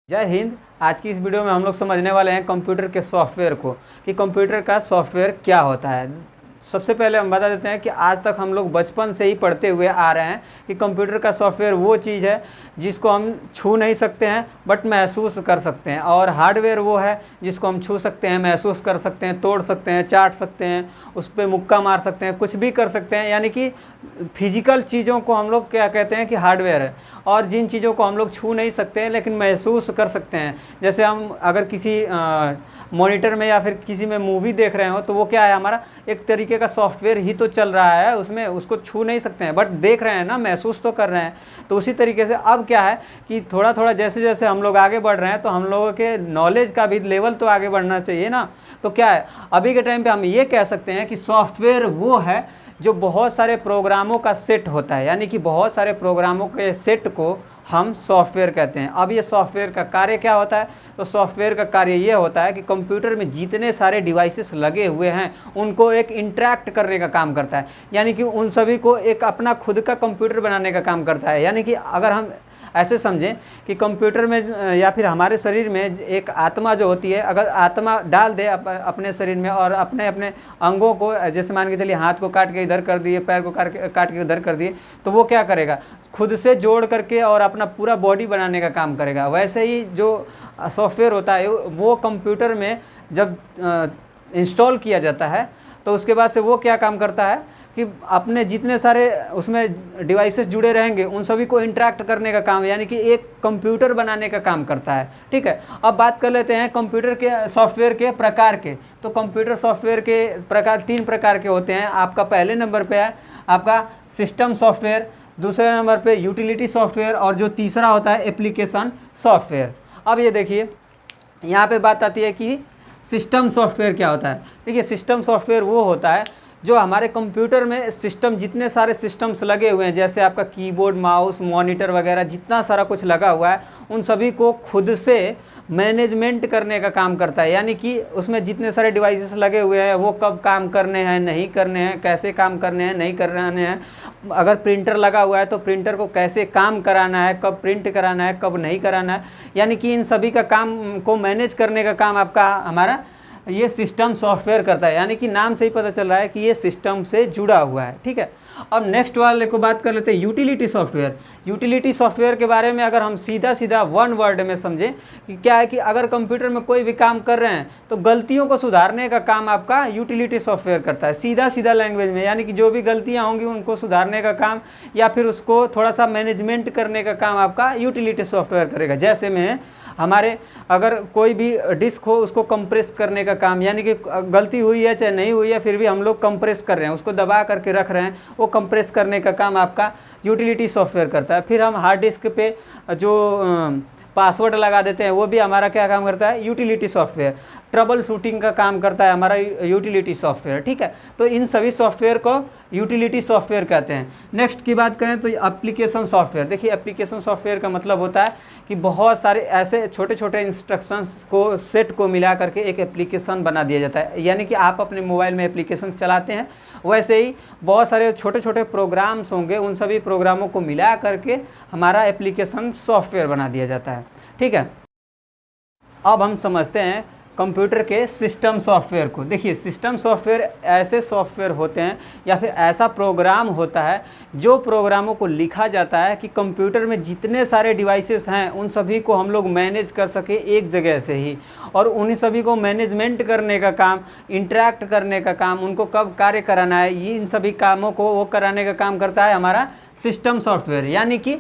जय हिंद। आज की इस वीडियो में हम लोग समझने वाले हैं कंप्यूटर के सॉफ्टवेयर को कि कंप्यूटर का सॉफ्टवेयर क्या होता है। सबसे पहले हम बता देते हैं कि आज तक हम लोग बचपन से ही पढ़ते हुए आ रहे हैं कि कंप्यूटर का सॉफ्टवेयर वो चीज़ है जिसको हम छू नहीं सकते हैं बट महसूस कर सकते हैं, और हार्डवेयर वो है जिसको हम छू सकते हैं, महसूस कर सकते हैं, तोड़ सकते हैं, चाट सकते हैं, उस पर मुक्का मार सकते हैं, कुछ भी कर सकते हैं। यानी कि फिजिकल चीज़ों को हम लोग क्या कहते हैं कि हार्डवेयर है। और जिन चीज़ों को हम लोग छू नहीं सकते हैं लेकिन महसूस कर सकते हैं, जैसे हम अगर किसी मॉनिटर में या फिर किसी में मूवी देख रहे हो तो वो क्या है, हमारा एक तरीके का सॉफ्टवेयर ही तो चल रहा है, उसमें उसको छू नहीं सकते हैं बट देख रहे हैं ना, महसूस तो कर रहे हैं। तो उसी तरीके से अब क्या है कि थोड़ा थोड़ा जैसे जैसे हम लोग आगे बढ़ रहे हैं तो हम लोगों के नॉलेज का भी लेवल तो आगे बढ़ना चाहिए ना। तो क्या है, अभी के टाइम पे हम ये कह सकते हैं कि सॉफ्टवेयर वो है जो बहुत सारे प्रोग्रामों का सेट होता है, यानी कि बहुत सारे प्रोग्रामों के सेट को हम सॉफ्टवेयर कहते हैं। अब ये सॉफ्टवेयर का कार्य क्या होता है, तो सॉफ्टवेयर का कार्य ये होता है कि कंप्यूटर में जितने सारे डिवाइसेस लगे हुए हैं उनको एक इंटरैक्ट करने का काम करता है, यानी कि उन सभी को एक अपना खुद का कंप्यूटर बनाने का काम करता है। यानी कि अगर हम ऐसे समझें कि कंप्यूटर में या फिर हमारे शरीर में एक आत्मा जो होती है, अगर आत्मा डाल दे अपने शरीर में और अपने अपने अंगों को, जैसे मान के चलिए हाथ को काट के इधर कर दिए, पैर को काट के इधर कर दिए, तो वो क्या करेगा, खुद से जोड़ करके और अपना पूरा बॉडी बनाने का काम करेगा। वैसे ही जो सॉफ्टवेयर होता है वो कंप्यूटर में जब इंस्टॉल किया जाता है तो उसके बाद से वो क्या काम करता है कि अपने जितने सारे उसमें डिवाइसेस जुड़े रहेंगे उन सभी को इंटरैक्ट करने का काम, यानी कि एक कंप्यूटर बनाने का काम करता है। ठीक है, अब बात कर लेते हैं कंप्यूटर के सॉफ्टवेयर के प्रकार के। तो कंप्यूटर सॉफ्टवेयर के प्रकार 3 प्रकार के होते हैं। आपका पहले नंबर पे है आपका सिस्टम सॉफ्टवेयर, दूसरे नंबर पे यूटिलिटी सॉफ्टवेयर, और जो तीसरा होता है एप्लीकेशन सॉफ्टवेयर। अब ये देखिए, यहाँ पे बात आती है कि सिस्टम सॉफ्टवेयर क्या होता है। देखिए, सिस्टम सॉफ्टवेयर वो होता है जो हमारे कंप्यूटर में सिस्टम, जितने सारे सिस्टम्स लगे हुए हैं, जैसे आपका कीबोर्ड, माउस, मॉनिटर वगैरह जितना सारा कुछ लगा हुआ है, उन सभी को खुद से मैनेजमेंट करने का काम करता है। यानी कि उसमें जितने सारे डिवाइसेस लगे हुए हैं वो कब काम करने हैं, नहीं करने हैं, कैसे काम करने हैं, नहीं करने हैं। अगर प्रिंटर लगा हुआ है तो प्रिंटर को कैसे काम कराना है, कब प्रिंट कराना है, कब नहीं कराना है, यानी कि इन सभी का काम को मैनेज करने का काम आपका हमारा ये सिस्टम सॉफ्टवेयर करता है। यानी कि नाम से ही पता चल रहा है कि ये सिस्टम से जुड़ा हुआ है। ठीक है, अब नेक्स्ट वाले को बात कर लेते हैं यूटिलिटी सॉफ्टवेयर। यूटिलिटी सॉफ्टवेयर के बारे में अगर हम सीधा सीधा वन वर्ड में समझें कि क्या है कि अगर कंप्यूटर में कोई भी काम कर रहे हैं तो गलतियों को सुधारने का काम आपका यूटिलिटी सॉफ्टवेयर करता है, सीधा सीधा लैंग्वेज में। यानी कि जो भी गलतियाँ होंगी उनको सुधारने का काम या फिर उसको थोड़ा सा मैनेजमेंट करने का काम आपका यूटिलिटी सॉफ्टवेयर करेगा। जैसे में हमारे अगर कोई भी डिस्क हो उसको कंप्रेस करने का काम, यानी कि गलती हुई है चाहे नहीं हुई है फिर भी हम लोग कंप्रेस कर रहे हैं, उसको दबा करके रख रहे हैं, वो कंप्रेस करने का काम आपका यूटिलिटी सॉफ्टवेयर करता है। फिर हम हार्ड डिस्क पे जो पासवर्ड लगा देते हैं वो भी हमारा क्या काम करता है, यूटिलिटी सॉफ्टवेयर। ट्रबल शूटिंग का काम करता है हमारा यूटिलिटी सॉफ्टवेयर। ठीक है, तो इन सभी सॉफ्टवेयर को यूटिलिटी सॉफ्टवेयर कहते हैं। नेक्स्ट की बात करें तो एप्लीकेशन सॉफ्टवेयर। देखिए, एप्लीकेशन सॉफ्टवेयर का मतलब होता है कि बहुत सारे ऐसे छोटे छोटे इंस्ट्रक्शंस को, सेट को मिला करके एक एप्लीकेशन बना दिया जाता है। यानी कि आप अपने मोबाइल में एप्लीकेशन चलाते हैं, वैसे ही बहुत सारे छोटे छोटे प्रोग्राम्स होंगे, उन सभी प्रोग्रामों को मिला करके हमारा एप्लीकेशन सॉफ्टवेयर बना दिया जाता है। ठीक है, अब हम समझते हैं कंप्यूटर के सिस्टम सॉफ्टवेयर को। देखिए, सिस्टम सॉफ्टवेयर ऐसे सॉफ्टवेयर होते हैं या फिर ऐसा प्रोग्राम होता है जो प्रोग्रामों को लिखा जाता है कि कंप्यूटर में जितने सारे डिवाइसेस हैं उन सभी को हम लोग मैनेज कर सके एक जगह से ही, और उन्हीं सभी को मैनेजमेंट करने का काम, इंटरैक्ट करने का काम, उनको कब कार्य कराना है, ये इन सभी कामों को वो कराने का काम करता है हमारा सिस्टम सॉफ्टवेयर। यानी कि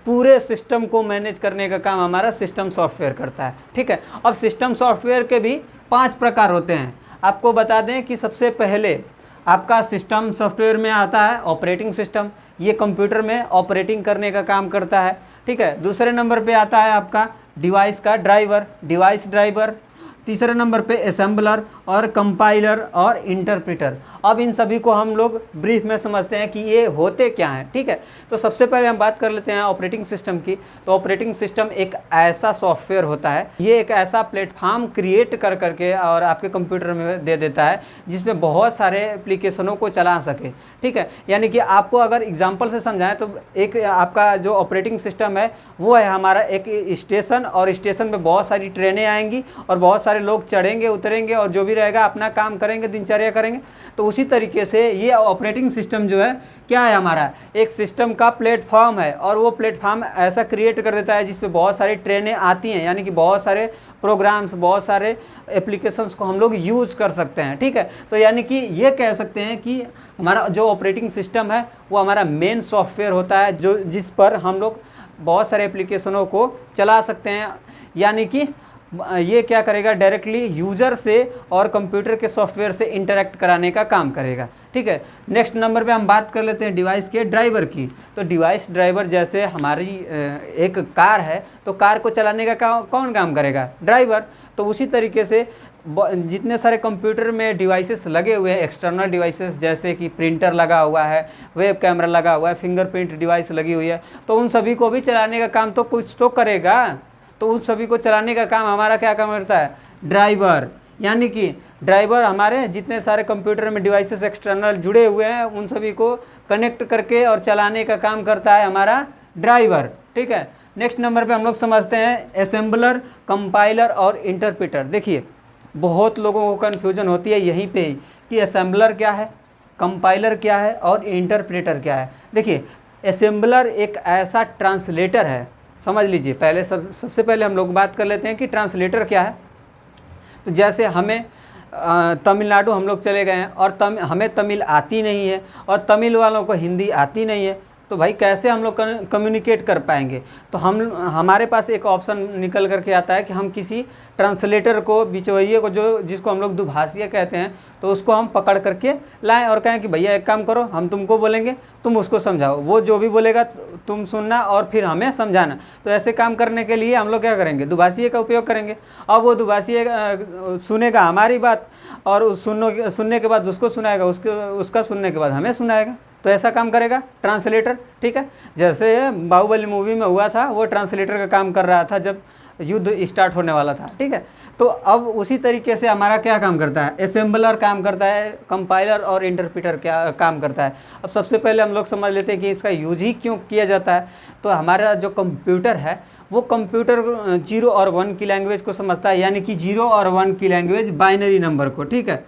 पूरे सिस्टम को मैनेज करने का काम हमारा सिस्टम सॉफ्टवेयर करता है। ठीक है, अब सिस्टम सॉफ्टवेयर के भी 5 प्रकार होते हैं। आपको बता दें कि सबसे पहले आपका सिस्टम सॉफ्टवेयर में आता है ऑपरेटिंग सिस्टम, ये कंप्यूटर में ऑपरेटिंग करने का काम करता है। ठीक है, दूसरे नंबर पे आता है आपका डिवाइस का ड्राइवर, डिवाइस ड्राइवर। तीसरे नंबर पे असेंबलर और कंपाइलर और इंटरप्रेटर। अब इन सभी को हम लोग ब्रीफ में समझते हैं कि ये होते क्या हैं, ठीक है। तो सबसे पहले हम बात कर लेते हैं ऑपरेटिंग सिस्टम की। तो ऑपरेटिंग सिस्टम एक ऐसा सॉफ्टवेयर होता है, ये एक ऐसा प्लेटफॉर्म क्रिएट कर करके और आपके कंप्यूटर में दे देता है जिसमें बहुत सारे एप्लीकेशनों को चला सके, ठीक है। यानी कि आपको अगर एग्जांपल से समझाएं तो एक आपका जो ऑपरेटिंग सिस्टम है वो है हमारा एक स्टेशन, और स्टेशन पे बहुत सारी ट्रेनें आएंगी और बहुत सारे लोग चढ़ेंगे उतरेंगे और जो भी रहेगा अपना काम करेंगे, दिनचर्या करेंगे। तो उसी तरीके से ये ऑपरेटिंग सिस्टम जो है क्या है, हमारा एक सिस्टम का प्लेटफॉर्म है, और वो प्लेटफॉर्म ऐसा क्रिएट कर देता है जिसपे बहुत सारी ट्रेनें आती हैं, यानी कि बहुत सारे प्रोग्राम्स, बहुत सारे एप्लीकेशंस को हम लोग यूज़ कर सकते हैं, ठीक है। तो यानी कि ये कह सकते हैं कि हमारा जो ऑपरेटिंग सिस्टम है वो हमारा मेन सॉफ्टवेयर होता है, जो जिस पर हम लोग बहुत सारे एप्लीकेशनों को चला सकते हैं। यानी कि ये क्या करेगा, डायरेक्टली यूज़र से और कंप्यूटर के सॉफ्टवेयर से इंटरेक्ट कराने का काम करेगा, ठीक है। नेक्स्ट नंबर पे हम बात कर लेते हैं डिवाइस के ड्राइवर की। तो डिवाइस ड्राइवर जैसे हमारी एक कार है, तो कार को चलाने का कौन काम करेगा, ड्राइवर। तो उसी तरीके से जितने सारे कंप्यूटर में डिवाइसेस लगे हुए हैं, एक्सटर्नल डिवाइसेस जैसे कि प्रिंटर लगा हुआ है, वेब कैमरा लगा हुआ है, फिंगरप्रिंट डिवाइस लगी हुई है, तो उन सभी को भी चलाने का काम तो कुछ तो करेगा। तो उन सभी को चलाने का काम हमारा क्या काम करता है, ड्राइवर। यानी कि ड्राइवर हमारे जितने सारे कंप्यूटर में डिवाइसेस एक्सटर्नल जुड़े हुए हैं उन सभी को कनेक्ट करके और चलाने का काम करता है हमारा ड्राइवर, ठीक है। नेक्स्ट नंबर पे हम लोग समझते हैं असेंबलर, कंपाइलर और इंटरप्रेटर। देखिए बहुत लोगों को कन्फ्यूजन होती है यहीं पे कि असेंबलर क्या है, कंपाइलर क्या है और इंटरप्रेटर क्या है। देखिए असेंबलर एक ऐसा ट्रांसलेटर है, समझ लीजिए। पहले सबसे पहले हम लोग बात कर लेते हैं कि ट्रांसलेटर क्या है। तो जैसे हमें तमिलनाडु हम लोग चले गए हैं और हमें तमिल आती नहीं है और तमिल वालों को हिंदी आती नहीं है, तो भाई कैसे हम लोग कम्युनिकेट कर पाएंगे। तो हमारे पास एक ऑप्शन निकल करके आता है कि हम किसी ट्रांसलेटर को, बिचौलिए को, जो जिसको हम लोग दुभाषिया कहते हैं, तो उसको हम पकड़ करके लाएं और कहें कि भैया एक काम करो, हम तुमको बोलेंगे तुम उसको समझाओ, वो जो भी बोलेगा तुम सुनना और फिर हमें समझाना। तो ऐसे काम करने के लिए हम लोग क्या करेंगे, दुभाषिया का उपयोग करेंगे। अब वो दुभाषिया सुनेगा हमारी बात और सुनने के बाद उसको सुनाएगा, उसका सुनने के बाद हमें सुनाएगा। तो ऐसा काम करेगा ट्रांसलेटर, ठीक है। जैसे बाहुबली मूवी में हुआ था, वो ट्रांसलेटर का काम कर रहा था जब युद्ध स्टार्ट होने वाला था, ठीक है। तो अब उसी तरीके से हमारा क्या काम करता है, असेंबलर काम करता है, कंपाइलर और इंटरप्रेटर क्या काम करता है। अब सबसे पहले हम लोग समझ लेते हैं कि इसका यूज ही क्यों किया जाता है। तो हमारा जो कंप्यूटर है वो कंप्यूटर 0 और 1 की लैंग्वेज को समझता है, यानी कि 0 और 1 की लैंग्वेज बाइनरी नंबर को, ठीक है,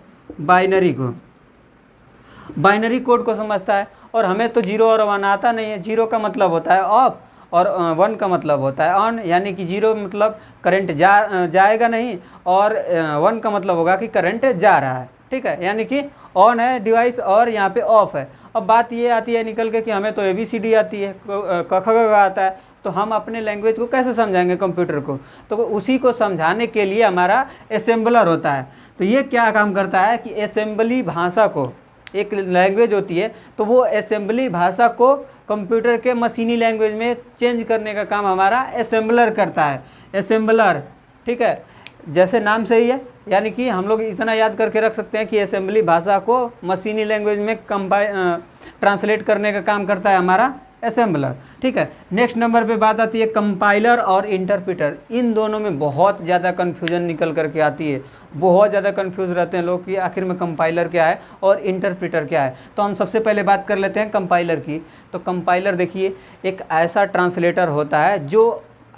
बाइनरी कोड को समझता है। और हमें तो 0 और 1 आता नहीं है। 0 का मतलब होता है ऑफ और 1 का मतलब होता है ऑन, यानी कि 0 मतलब करंट जाएगा नहीं और 1 का मतलब होगा कि करंट जा रहा है, ठीक है। यानी कि ऑन है डिवाइस और यहाँ पे ऑफ है। अब बात ये आती है निकल के कि हमें तो ABCD आती है, क ख ग आता है, तो हम अपने लैंग्वेज को कैसे समझाएंगे कंप्यूटर को। तो उसी को समझाने के लिए हमारा असेंबलर होता है। तो ये क्या काम करता है कि असेंबली भाषा को, एक लैंग्वेज होती है तो वो असेंबली भाषा को कंप्यूटर के मशीनी लैंग्वेज में चेंज करने का काम हमारा असेंबलर करता है, असेंबलर, ठीक है। जैसे नाम से ही है, यानी कि हम लोग इतना याद करके रख सकते हैं कि असेंबली भाषा को मशीनी लैंग्वेज में ट्रांसलेट करने का काम करता है हमारा असेंबलर, ठीक है। नेक्स्ट नंबर पे बात आती है कंपाइलर और इंटरप्रेटर। इन दोनों में बहुत ज़्यादा कन्फ्यूजन निकल करके आती है, बहुत ज़्यादा कन्फ्यूज़ रहते हैं लोग कि आखिर में कंपाइलर क्या है और इंटरप्रेटर क्या है। तो हम सबसे पहले बात कर लेते हैं कंपाइलर की। तो कंपाइलर देखिए एक ऐसा ट्रांसलेटर होता है जो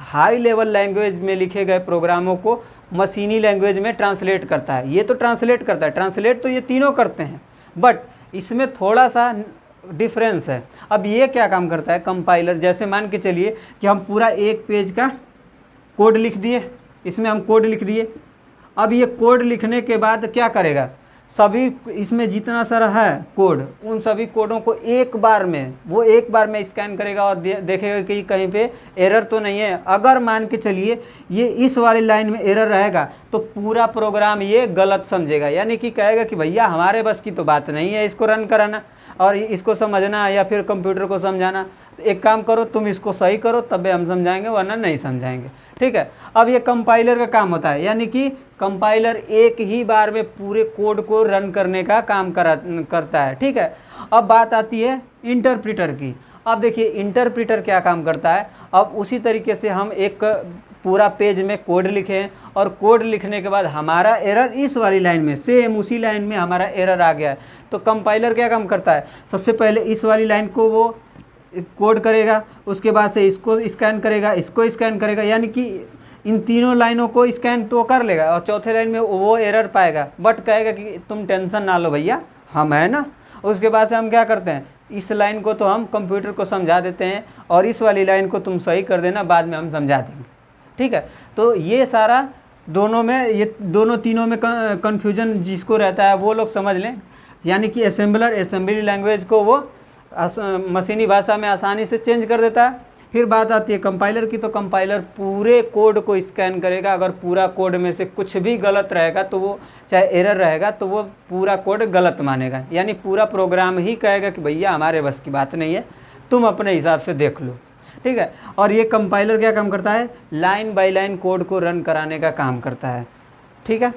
हाई लेवल लैंग्वेज में लिखे गए प्रोग्रामों को मशीनी लैंग्वेज में ट्रांसलेट करता है। ये तो ट्रांसलेट करता है, ट्रांसलेट तो ये तीनों करते हैं, बट इसमें थोड़ा सा डिफरेंस है। अब ये क्या काम करता है कंपाइलर, जैसे मान के चलिए कि हम पूरा एक पेज का कोड लिख दिए, इसमें हम कोड लिख दिए। अब ये कोड लिखने के बाद क्या करेगा, सभी इसमें जितना सारा है कोड, उन सभी कोडों को एक बार में स्कैन करेगा और देखेगा कि कहीं पे एरर तो नहीं है। अगर मान के चलिए ये इस वाली लाइन में एरर रहेगा तो पूरा प्रोग्राम ये गलत समझेगा, यानी कि कहेगा कि भैया हमारे बस की तो बात नहीं है इसको रन कराना और इसको समझना या फिर कंप्यूटर को समझाना। एक काम करो, तुम इसको सही करो तब हम समझाएंगे, वरना नहीं समझाएंगे, ठीक है। अब ये कंपाइलर का काम होता है, यानी कि कंपाइलर एक ही बार में पूरे कोड को रन करने का काम करता है, ठीक है। अब बात आती है इंटरप्रेटर की। अब देखिए इंटरप्रेटर क्या काम करता है। अब उसी तरीके से हम एक पूरा पेज में कोड लिखें और कोड लिखने के बाद हमारा एरर इस वाली लाइन में, सेम उसी लाइन में हमारा एरर आ गया है, तो कंपाइलर क्या काम करता है, सबसे पहले इस वाली लाइन को वो कोड करेगा, उसके बाद से इसको स्कैन करेगा, इसको स्कैन करेगा, यानी कि इन तीनों लाइनों को स्कैन तो कर लेगा और चौथे लाइन में वो एरर पाएगा, बट कहेगा कि तुम टेंशन ना लो भैया, हम है ना। उसके बाद से हम क्या करते हैं, इस लाइन को तो हम कंप्यूटर को समझा देते हैं और इस वाली लाइन को तुम सही कर देना, बाद में हम समझा देंगे, ठीक है। तो ये सारा दोनों में, ये दोनों तीनों में कन्फ्यूजन जिसको रहता है वो लोग समझ लें, यानी कि असेंबलर असेंबली लैंग्वेज को वो मशीनी भाषा में आसानी से चेंज कर देता है। फिर बात आती है कंपाइलर की, तो कंपाइलर पूरे कोड को स्कैन करेगा, अगर पूरा कोड में से कुछ भी गलत रहेगा तो वो, चाहे एरर रहेगा तो वो पूरा कोड गलत मानेगा, यानी पूरा प्रोग्राम ही कहेगा कि भैया हमारे बस की बात नहीं है, तुम अपने हिसाब से देख लो, ठीक है। और ये कंपाइलर क्या काम करता है, लाइन बाय लाइन कोड को रन कराने का काम करता है, ठीक है।